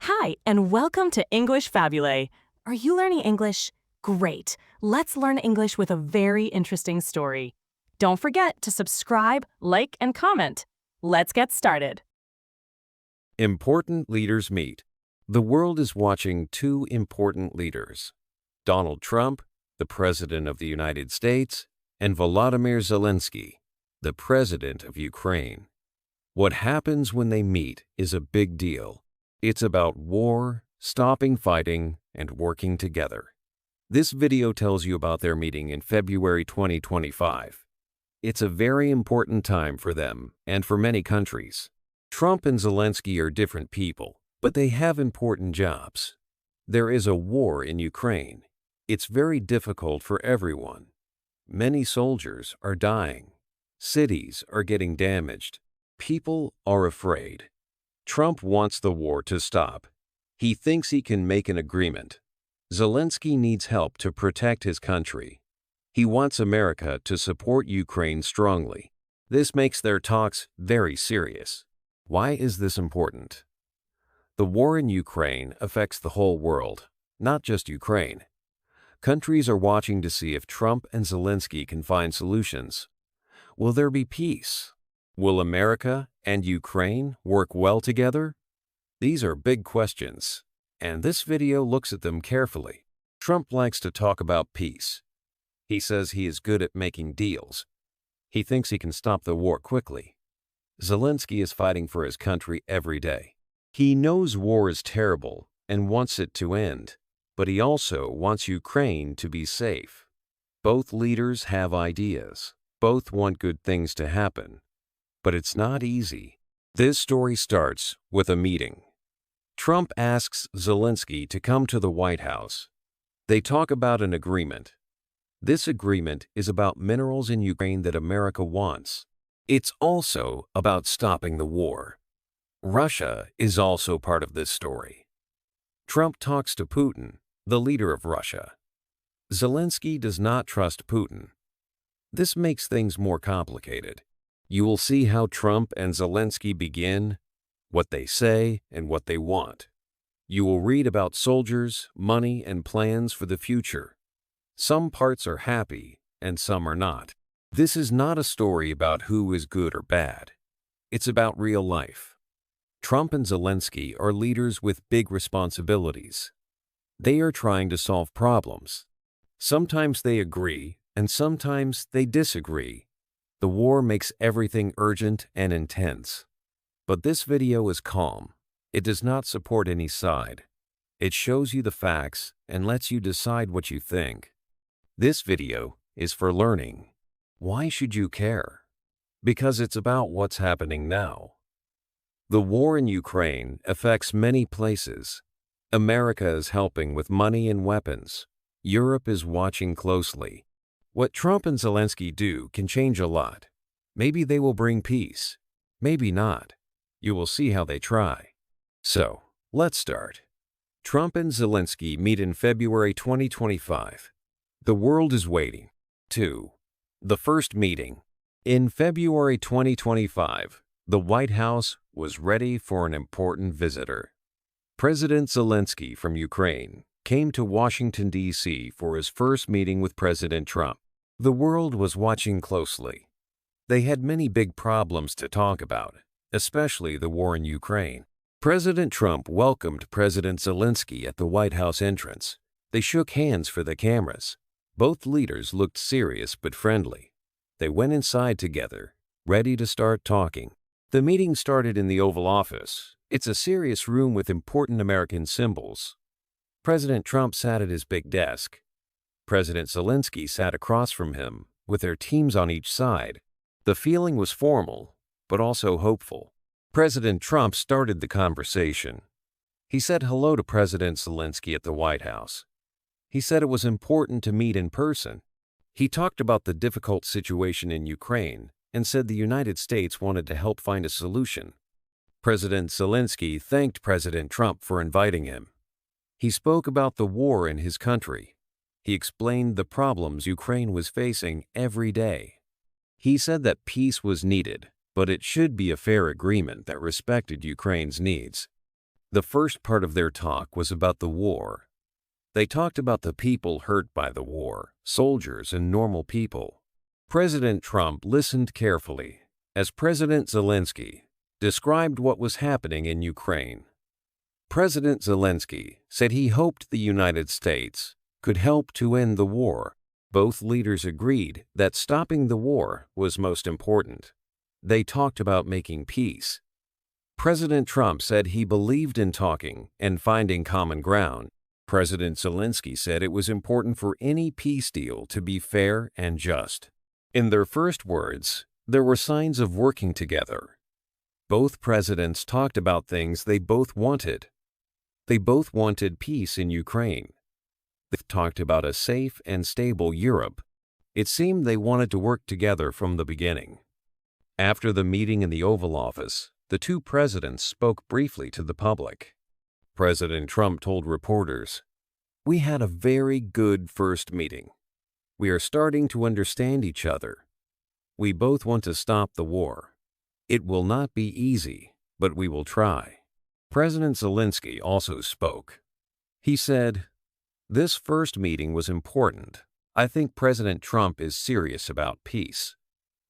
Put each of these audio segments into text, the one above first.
Hi, and welcome to English-Fabule. Are you learning English? Great. Let's learn English with a very interesting story. Don't forget to subscribe, like, and comment. Let's get started. Important leaders meet. The world is watching two important leaders, Donald Trump, the President of the United States, and Volodymyr Zelensky, the President of Ukraine. What happens when they meet is a big deal. It's about war, stopping fighting, and working together. This video tells you about their meeting in February 2025. It's a very important time for them and for many countries. Trump and Zelensky are different people, but they have important jobs. There is a war in Ukraine. It's very difficult for everyone. Many soldiers are dying. Cities are getting damaged. People are afraid. Trump wants the war to stop. He thinks he can make an agreement. Zelensky needs help to protect his country. He wants America to support Ukraine strongly. This makes their talks very serious. Why is this important? The war in Ukraine affects the whole world, not just Ukraine. Countries are watching to see if Trump and Zelensky can find solutions. Will there be peace? Will America and Ukraine work well together? These are big questions, and this video looks at them carefully. Trump likes to talk about peace. He says he is good at making deals. He thinks he can stop the war quickly. Zelensky is fighting for his country every day. He knows war is terrible and wants it to end, but he also wants Ukraine to be safe. Both leaders have ideas. Both want good things to happen. But it's not easy. This story starts with a meeting. Trump asks Zelensky to come to the White House. They talk about an agreement. This agreement is about minerals in Ukraine that America wants. It's also about stopping the war. Russia is also part of this story. Trump talks to Putin, the leader of Russia. Zelensky does not trust Putin. This makes things more complicated. You will see how Trump and Zelensky begin, what they say, and what they want. You will read about soldiers, money, and plans for the future. Some parts are happy, and some are not. This is not a story about who is good or bad. It's about real life. Trump and Zelensky are leaders with big responsibilities. They are trying to solve problems. Sometimes they agree, and sometimes they disagree. The war makes everything urgent and intense. But this video is calm. It does not support any side. It shows you the facts and lets you decide what you think. This video is for learning. Why should you care? Because it's about what's happening now. The war in Ukraine affects many places. America is helping with money and weapons. Europe is watching closely. What Trump and Zelensky do can change a lot. Maybe they will bring peace. Maybe not. You will see how they try. So, let's start. Trump and Zelensky meet in February 2025. The world is waiting. 2. The first meeting. In February 2025, the White House was ready for an important visitor. President Zelensky from Ukraine came to Washington, D.C. for his first meeting with President Trump. The world was watching closely. They had many big problems to talk about, especially the war in Ukraine. President Trump welcomed President Zelensky at the White House entrance. They shook hands for the cameras. Both leaders looked serious but friendly. They went inside together, ready to start talking. The meeting started in the Oval Office. It's a serious room with important American symbols. President Trump sat at his big desk. President Zelensky sat across from him, with their teams on each side. The feeling was formal, but also hopeful. President Trump started the conversation. He said hello to President Zelensky at the White House. He said it was important to meet in person. He talked about the difficult situation in Ukraine and said the United States wanted to help find a solution. President Zelensky thanked President Trump for inviting him. He spoke about the war in his country. He explained the problems Ukraine was facing every day. He said that peace was needed, but it should be a fair agreement that respected Ukraine's needs. The first part of their talk was about the war. They talked about the people hurt by the war, soldiers and normal people. President Trump listened carefully as President Zelensky described what was happening in Ukraine. President Zelensky said he hoped the United States could help to end the war. Both leaders agreed that stopping the war was most important. They talked about making peace. President Trump said he believed in talking and finding common ground. President Zelensky said it was important for any peace deal to be fair and just. In their first words, there were signs of working together. Both presidents talked about things they both wanted. They both wanted peace in Ukraine. They talked about a safe and stable Europe. It seemed they wanted to work together from the beginning. After the meeting in the Oval Office, the two presidents spoke briefly to the public. President Trump told reporters, "We had a very good first meeting. We are starting to understand each other. We both want to stop the war. It will not be easy, but we will try." President Zelensky also spoke. He said, "This first meeting was important. I think President Trump is serious about peace.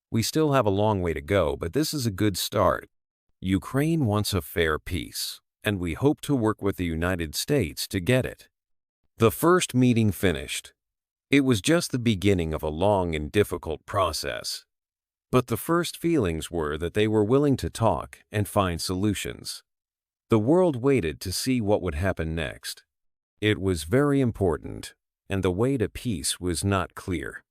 We still have a long way to go, but this is a good start. Ukraine wants a fair peace, and we hope to work with the United States to get it." The first meeting finished. It was just the beginning of a long and difficult process. But the first feelings were that they were willing to talk and find solutions. The world waited to see what would happen next. It was very important, and the way to peace was not clear.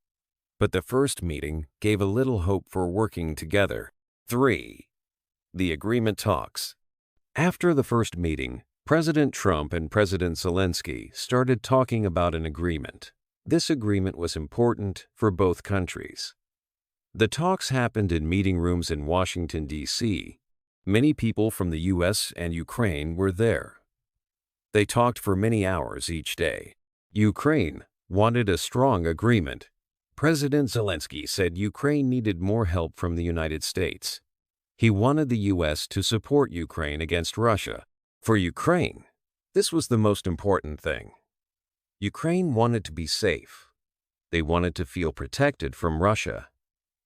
But the first meeting gave a little hope for working together. 3. The agreement talks. After the first meeting, President Trump and President Zelensky started talking about an agreement. This agreement was important for both countries. The talks happened in meeting rooms in Washington, D.C. Many people from the U.S. and Ukraine were there. They talked for many hours each day. Ukraine wanted a strong agreement. President Zelensky said Ukraine needed more help from the United States. He wanted the U.S. to support Ukraine against Russia. For Ukraine, this was the most important thing. Ukraine wanted to be safe. They wanted to feel protected from Russia.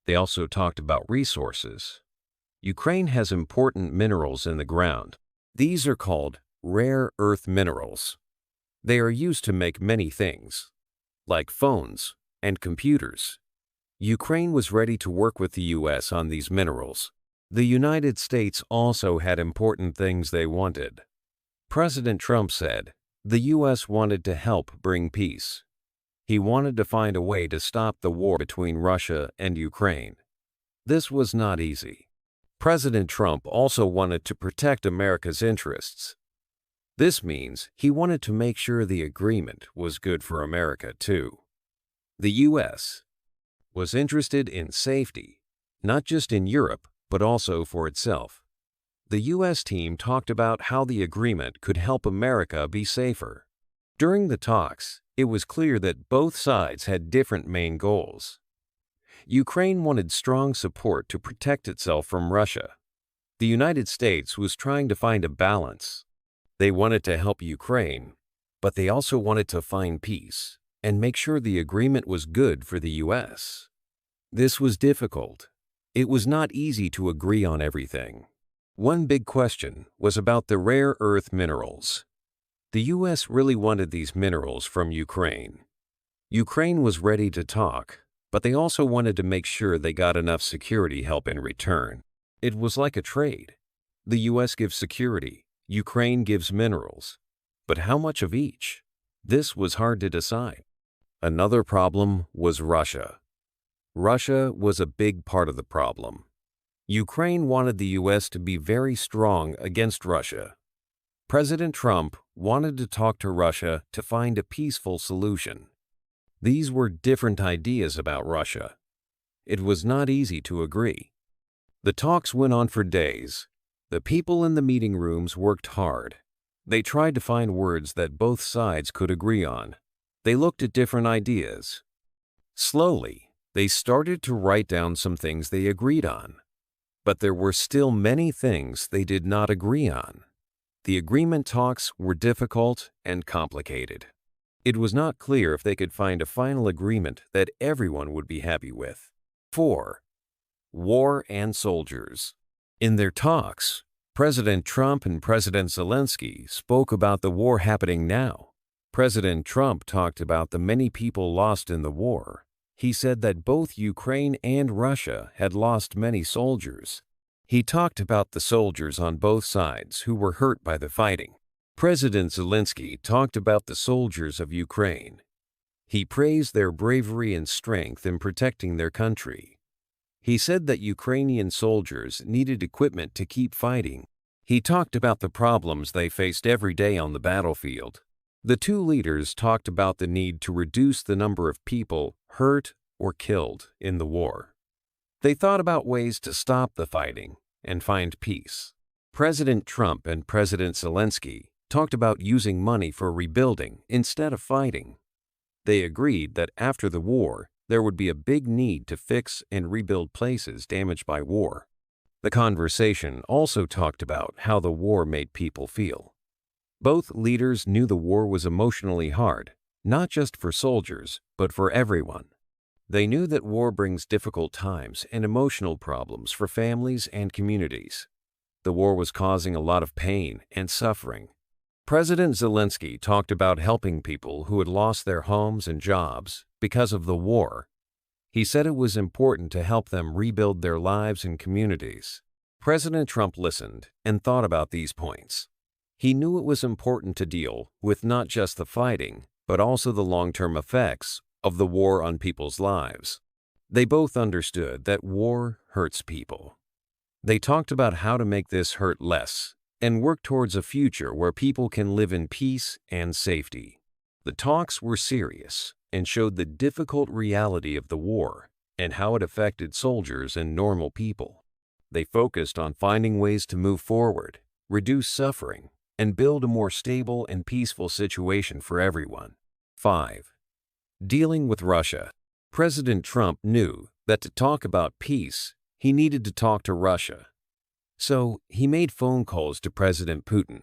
They also talked about resources. Ukraine has important minerals in the ground. These are called rare earth minerals. They are used to make many things, like phones and computers. Ukraine was ready to work with the U.S. on these minerals. The United States also had important things they wanted. President Trump said the U.S. wanted to help bring peace. He wanted to find a way to stop the war between Russia and Ukraine. This was not easy. President Trump also wanted to protect America's interests. This means he wanted to make sure the agreement was good for America too. The U.S. was interested in safety, not just in Europe, but also for itself. The U.S. team talked about how the agreement could help America be safer. During the talks, it was clear that both sides had different main goals. Ukraine wanted strong support to protect itself from Russia. The United States was trying to find a balance. They wanted to help Ukraine, but they also wanted to find peace and make sure the agreement was good for the U.S. This was difficult. It was not easy to agree on everything. One big question was about the rare earth minerals. The U.S. really wanted these minerals from Ukraine. Ukraine was ready to talk, but they also wanted to make sure they got enough security help in return. It was like a trade. The U.S. gives security, Ukraine gives minerals. But how much of each? This was hard to decide. Another problem was Russia. Russia was a big part of the problem. Ukraine wanted the U.S. to be very strong against Russia. President Trump wanted to talk to Russia to find a peaceful solution. These were different ideas about Russia. It was not easy to agree. The talks went on for days. The people in the meeting rooms worked hard. They tried to find words that both sides could agree on. They looked at different ideas. Slowly, they started to write down some things they agreed on. But there were still many things they did not agree on. The agreement talks were difficult and complicated. It was not clear if they could find a final agreement that everyone would be happy with. 4. War and soldiers. In their talks, President Trump and President Zelensky spoke about the war happening now. President Trump talked about the many people lost in the war. He said that both Ukraine and Russia had lost many soldiers. He talked about the soldiers on both sides who were hurt by the fighting. President Zelensky talked about the soldiers of Ukraine. He praised their bravery and strength in protecting their country. He said that Ukrainian soldiers needed equipment to keep fighting. He talked about the problems they faced every day on the battlefield. The two leaders talked about the need to reduce the number of people hurt or killed in the war. They thought about ways to stop the fighting and find peace. President Trump and President Zelensky talked about using money for rebuilding instead of fighting. They agreed that after the war, there would be a big need to fix and rebuild places damaged by war. The conversation also talked about how the war made people feel. Both leaders knew the war was emotionally hard, not just for soldiers, but for everyone. They knew that war brings difficult times and emotional problems for families and communities. The war was causing a lot of pain and suffering. President Zelensky talked about helping people who had lost their homes and jobs because of the war. He said it was important to help them rebuild their lives and communities. President Trump listened and thought about these points. He knew it was important to deal with not just the fighting, but also the long-term effects of the war on people's lives. They both understood that war hurts people. They talked about how to make this hurt less and work towards a future where people can live in peace and safety. The talks were serious and showed the difficult reality of the war and how it affected soldiers and normal people. They focused on finding ways to move forward, reduce suffering, and build a more stable and peaceful situation for everyone. 5. Dealing with Russia. President Trump knew that to talk about peace, he needed to talk to Russia. So he made phone calls to President Putin.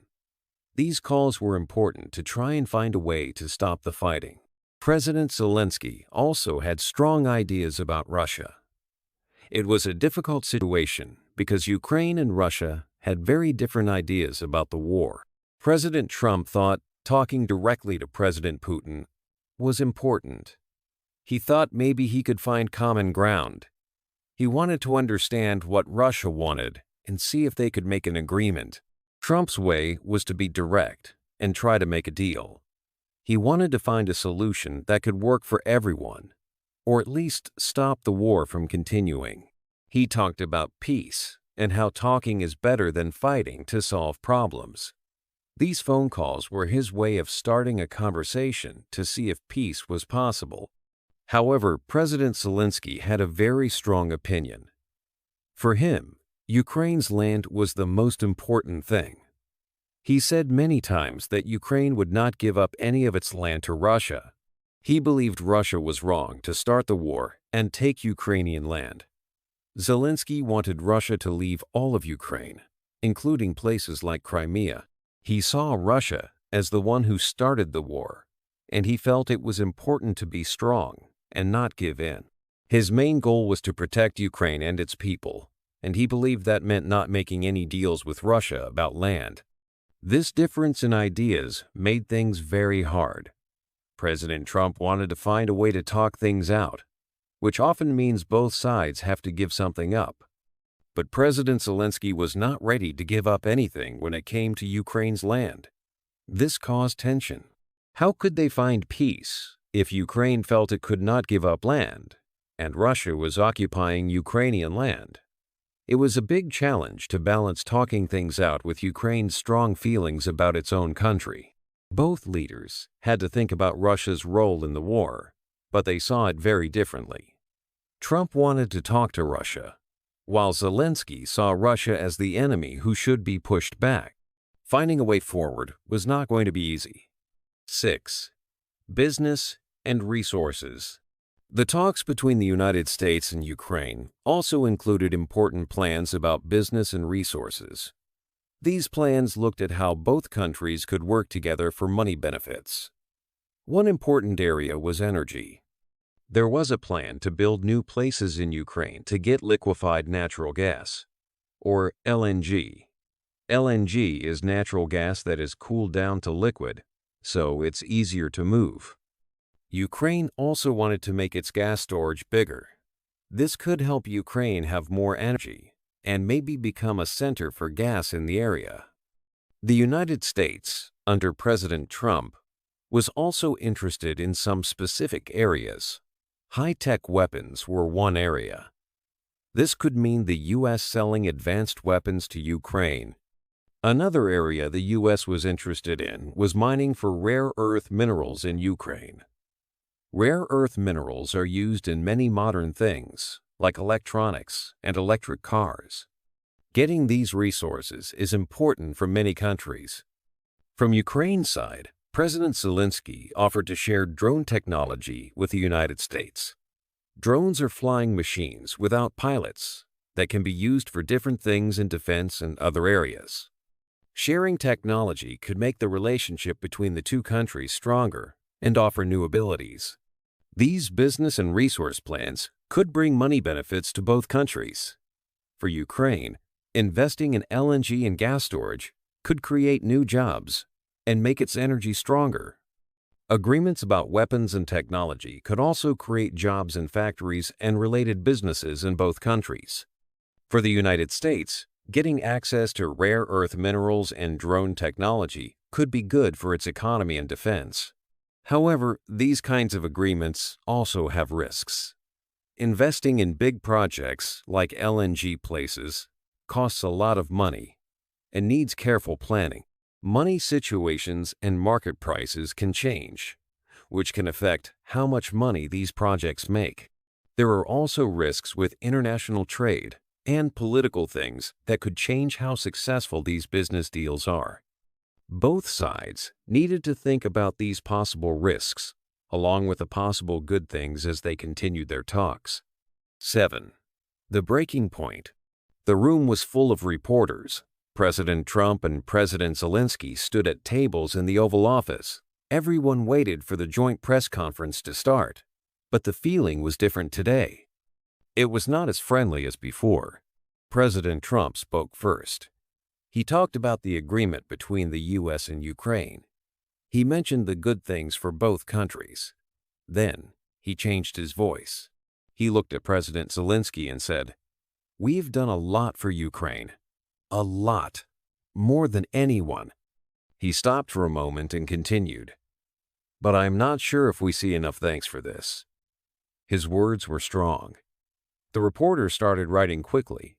These calls were important to try and find a way to stop the fighting. President Zelensky also had strong ideas about Russia. It was a difficult situation because Ukraine and Russia had very different ideas about the war. President Trump thought talking directly to President Putin was important. He thought maybe he could find common ground. He wanted to understand what Russia wanted and see if they could make an agreement. Trump's way was to be direct and try to make a deal. He wanted to find a solution that could work for everyone, or at least stop the war from continuing. He talked about peace and how talking is better than fighting to solve problems. These phone calls were his way of starting a conversation to see if peace was possible. However, President Zelensky had a very strong opinion. For him, Ukraine's land was the most important thing. He said many times that Ukraine would not give up any of its land to Russia. He believed Russia was wrong to start the war and take Ukrainian land. Zelensky wanted Russia to leave all of Ukraine, including places like Crimea. He saw Russia as the one who started the war, and he felt it was important to be strong and not give in. His main goal was to protect Ukraine and its people, and he believed that meant not making any deals with Russia about land. This difference in ideas made things very hard. President Trump wanted to find a way to talk things out, which often means both sides have to give something up. But President Zelensky was not ready to give up anything when it came to Ukraine's land. This caused tension. How could they find peace if Ukraine felt it could not give up land, and Russia was occupying Ukrainian land? It was a big challenge to balance talking things out with Ukraine's strong feelings about its own country. Both leaders had to think about Russia's role in the war, but they saw it very differently. Trump wanted to talk to Russia, while Zelensky saw Russia as the enemy who should be pushed back. Finding a way forward was not going to be easy. 6. Business and resources. The talks between the United States and Ukraine also included important plans about business and resources. These plans looked at how both countries could work together for money benefits. One important area was energy. There was a plan to build new places in Ukraine to get liquefied natural gas, or LNG. LNG is natural gas that is cooled down to liquid, so it's easier to move. Ukraine also wanted to make its gas storage bigger. This could help Ukraine have more energy and maybe become a center for gas in the area. The United States, under President Trump, was also interested in some specific areas. High-tech weapons were one area. This could mean the U.S. selling advanced weapons to Ukraine. Another area the U.S. was interested in was mining for rare earth minerals in Ukraine. Rare earth minerals are used in many modern things, like electronics and electric cars. Getting these resources is important for many countries. From Ukraine's side, President Zelensky offered to share drone technology with the United States. Drones are flying machines without pilots that can be used for different things in defense and other areas. Sharing technology could make the relationship between the two countries stronger and offer new abilities. These business and resource plans could bring money benefits to both countries. For Ukraine, investing in LNG and gas storage could create new jobs and make its energy stronger. Agreements about weapons and technology could also create jobs in factories and related businesses in both countries. For the United States, getting access to rare earth minerals and drone technology could be good for its economy and defense. However, these kinds of agreements also have risks. Investing in big projects like LNG places costs a lot of money and needs careful planning. Money situations and market prices can change, which can affect how much money these projects make. There are also risks with international trade and political things that could change how successful these business deals are. Both sides needed to think about these possible risks, along with the possible good things as they continued their talks. 7. The breaking point. The room was full of reporters. President Trump and President Zelensky stood at tables in the Oval Office. Everyone waited for the joint press conference to start, but the feeling was different today. It was not as friendly as before. President Trump spoke first. He talked about the agreement between the U.S. and Ukraine. He mentioned the good things for both countries. Then, he changed his voice. He looked at President Zelensky and said, "We've done a lot for Ukraine. A lot. More than anyone." He stopped for a moment and continued, "But I'm not sure if we see enough thanks for this." His words were strong. The reporter started writing quickly.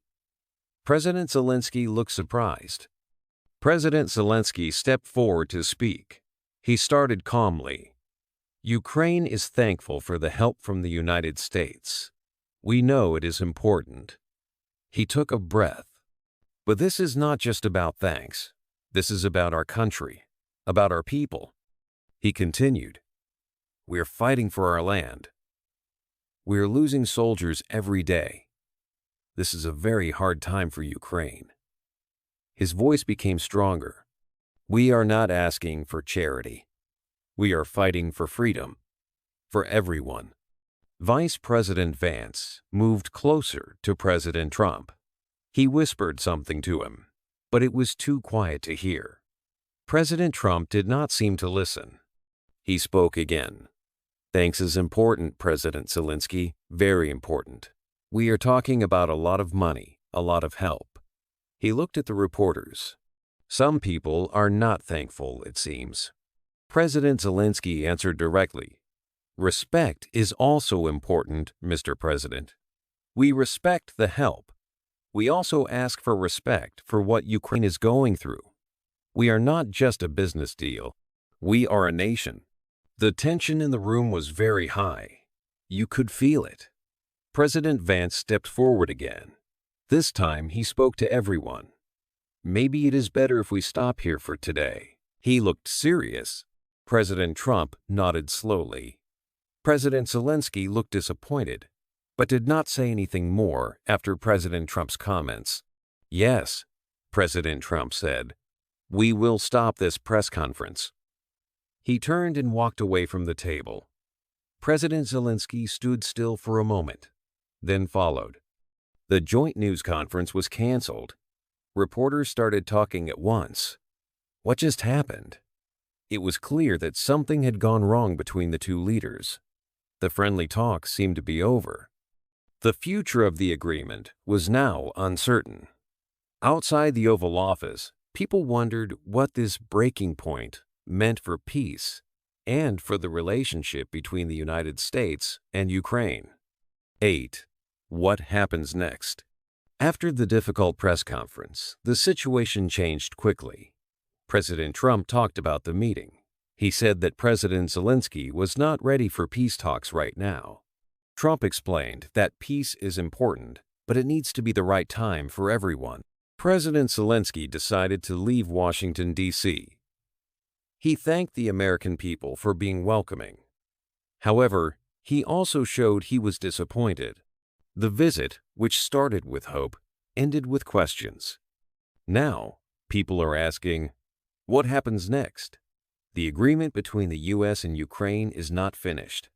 President Zelensky looked surprised. President Zelensky stepped forward to speak. He started calmly. "Ukraine is thankful for the help from the United States. We know it is important." He took a breath. "But this is not just about thanks. This is about our country, about our people." He continued, "We're fighting for our land. We're losing soldiers every day. This is a very hard time for Ukraine." His voice became stronger. "We are not asking for charity. We are fighting for freedom, for everyone." Vice President Vance moved closer to President Trump. He whispered something to him, but it was too quiet to hear. President Trump did not seem to listen. He spoke again. "Thanks is important, President Zelensky, very important. We are talking about a lot of money, a lot of help." He looked at the reporters. "Some people are not thankful, it seems." President Zelensky answered directly, "Respect is also important, Mr. President. We respect the help. We also ask for respect for what Ukraine is going through. We are not just a business deal. We are a nation." The tension in the room was very high. You could feel it. President Vance stepped forward again. This time he spoke to everyone. "Maybe it is better if we stop here for today." He looked serious. President Trump nodded slowly. President Zelensky looked disappointed, but did not say anything more after President Trump's comments. "Yes, President Trump said, "We will stop this press conference." He turned and walked away from the table. President Zelensky stood still for a moment, then followed. The joint news conference was canceled. Reporters started talking at once. What just happened? It was clear that something had gone wrong between the two leaders. The friendly talks seemed to be over. The future of the agreement was now uncertain. Outside the Oval Office, people wondered what this breaking point meant for peace and for the relationship between the United States and Ukraine. 8. What happens next? After the difficult press conference, the situation changed quickly. President Trump talked about the meeting. He said that President Zelensky was not ready for peace talks right now. Trump explained that peace is important, but it needs to be the right time for everyone. President Zelensky decided to leave Washington, D.C. He thanked the American people for being welcoming. However, he also showed he was disappointed. The visit, which started with hope, ended with questions. Now, people are asking, what happens next? The agreement between the U.S. and Ukraine is not finished.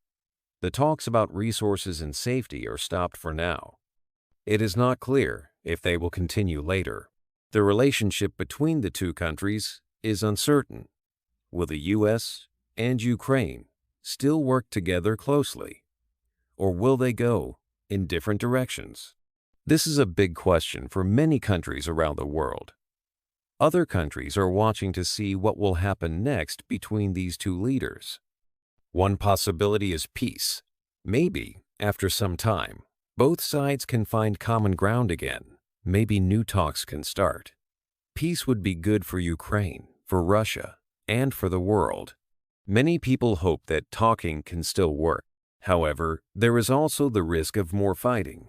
The talks about resources and safety are stopped for now. It is not clear if they will continue later. The relationship between the two countries is uncertain. Will the U.S. and Ukraine still work together closely? Or will they go in different directions? This is a big question for many countries around the world. Other countries are watching to see what will happen next between these two leaders. One possibility is peace. Maybe, after some time, both sides can find common ground again. Maybe new talks can start. Peace would be good for Ukraine, for Russia, and for the world. Many people hope that talking can still work. However, there is also the risk of more fighting.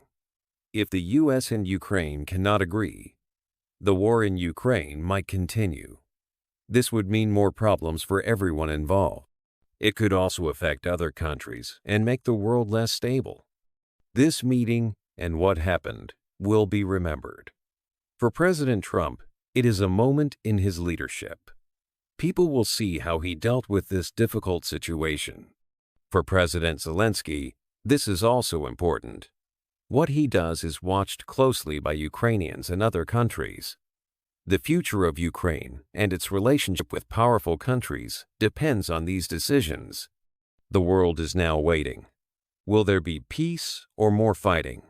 If the U.S. and Ukraine cannot agree, the war in Ukraine might continue. This would mean more problems for everyone involved. It could also affect other countries and make the world less stable. This meeting and what happened will be remembered. For President Trump, it is a moment in his leadership. People will see how he dealt with this difficult situation. For President Zelensky, this is also important. What he does is watched closely by Ukrainians and other countries. The future of Ukraine and its relationship with powerful countries depends on these decisions. The world is now waiting. Will there be peace or more fighting?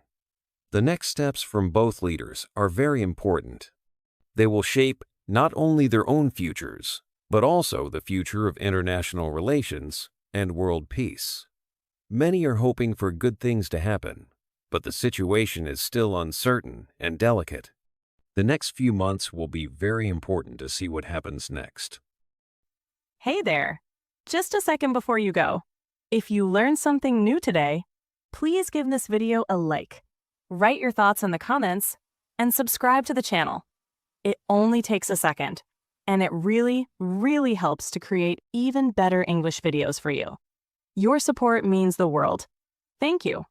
The next steps from both leaders are very important. They will shape not only their own futures, but also the future of international relations and world peace. Many are hoping for good things to happen, but the situation is still uncertain and delicate. The next few months will be very important to see what happens next. Hey there! Just a second before you go. If you learned something new today, please give this video a like, write your thoughts in the comments, and subscribe to the channel. It only takes a second, and it really, really helps to create even better English videos for you. Your support means the world. Thank you.